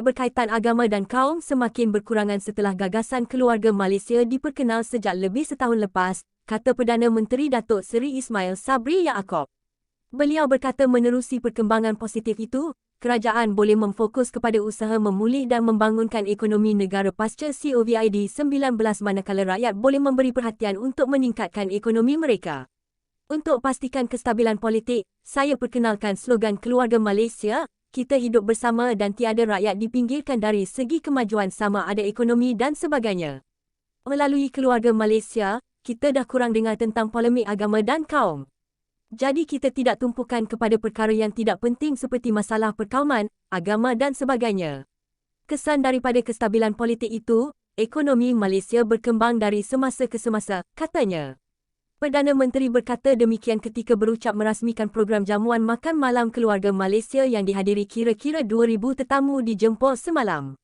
berkaitan agama dan kaum semakin berkurangan setelah gagasan keluarga Malaysia diperkenal sejak lebih setahun lepas, kata Perdana Menteri Datuk Seri Ismail Sabri Yaakob. Beliau berkata menerusi perkembangan positif itu, kerajaan boleh memfokus kepada usaha memulih dan membangunkan ekonomi negara pasca COVID-19 manakala rakyat boleh memberi perhatian untuk meningkatkan ekonomi mereka. Untuk pastikan kestabilan politik, saya perkenalkan slogan Keluarga Malaysia, kita hidup bersama dan tiada rakyat dipinggirkan dari segi kemajuan sama ada ekonomi dan sebagainya. Melalui Keluarga Malaysia, kita dah kurang dengar tentang polemik agama dan kaum. Jadi kita tidak tumpukan kepada perkara yang tidak penting seperti masalah perkauman, agama dan sebagainya. Kesan daripada kestabilan politik itu, ekonomi Malaysia berkembang dari semasa ke semasa, katanya. Perdana Menteri berkata demikian ketika berucap merasmikan program jamuan makan malam keluarga Malaysia yang dihadiri kira-kira 2,000 tetamu di Jempol semalam.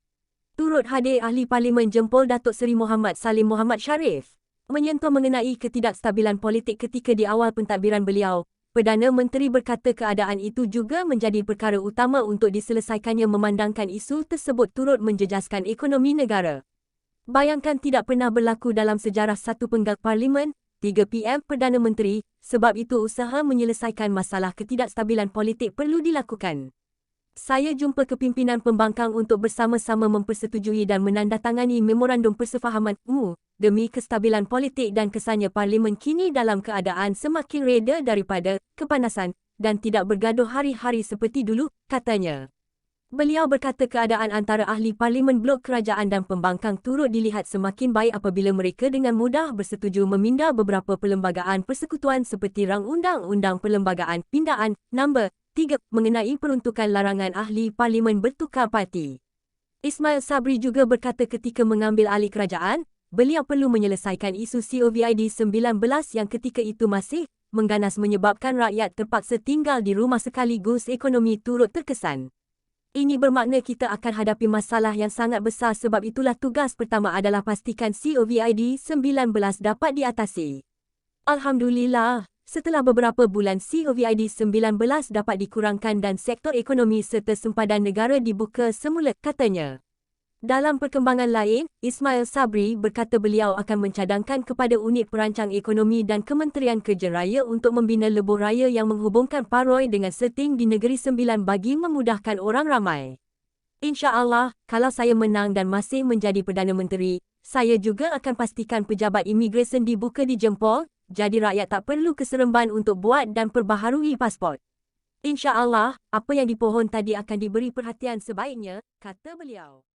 Turut hadir Ahli Parlimen Jempol Datuk Seri Muhammad Salim Muhammad Sharif. Menyentuh mengenai ketidakstabilan politik ketika di awal pentadbiran beliau, Perdana Menteri berkata keadaan itu juga menjadi perkara utama untuk diselesaikannya memandangkan isu tersebut turut menjejaskan ekonomi negara. Bayangkan tidak pernah berlaku dalam sejarah satu penggal Parlimen, 3 PM Perdana Menteri, sebab itu usaha menyelesaikan masalah ketidakstabilan politik perlu dilakukan. Saya jumpa kepimpinan pembangkang untuk bersama-sama mempersetujui dan menandatangani memorandum persefahaman demi kestabilan politik dan kesannya Parlimen kini dalam keadaan semakin reda daripada kepanasan dan tidak bergaduh hari-hari seperti dulu, katanya. Beliau berkata keadaan antara ahli Parlimen Blok Kerajaan dan pembangkang turut dilihat semakin baik apabila mereka dengan mudah bersetuju meminda beberapa perlembagaan persekutuan seperti Rang Undang-Undang Perlembagaan Pindaan No. 3 mengenai peruntukan larangan ahli Parlimen bertukar parti. Ismail Sabri juga berkata ketika mengambil alih kerajaan, beliau perlu menyelesaikan isu COVID-19 yang ketika itu masih mengganas menyebabkan rakyat terpaksa tinggal di rumah sekaligus ekonomi turut terkesan. Ini bermakna kita akan hadapi masalah yang sangat besar sebab itulah tugas pertama adalah pastikan COVID-19 dapat diatasi. Alhamdulillah, setelah beberapa bulan COVID-19 dapat dikurangkan dan sektor ekonomi serta sempadan negara dibuka semula, katanya. Dalam perkembangan lain, Ismail Sabri berkata beliau akan mencadangkan kepada unit perancang ekonomi dan Kementerian Kerja Raya untuk membina lebuh raya yang menghubungkan Paroi dengan Seting di Negeri Sembilan bagi memudahkan orang ramai. InsyaAllah, kalau saya menang dan masih menjadi Perdana Menteri, saya juga akan pastikan pejabat imigresen dibuka di Jempol, jadi rakyat tak perlu keseremban untuk buat dan perbaharui pasport. InsyaAllah, apa yang dipohon tadi akan diberi perhatian sebaiknya, kata beliau.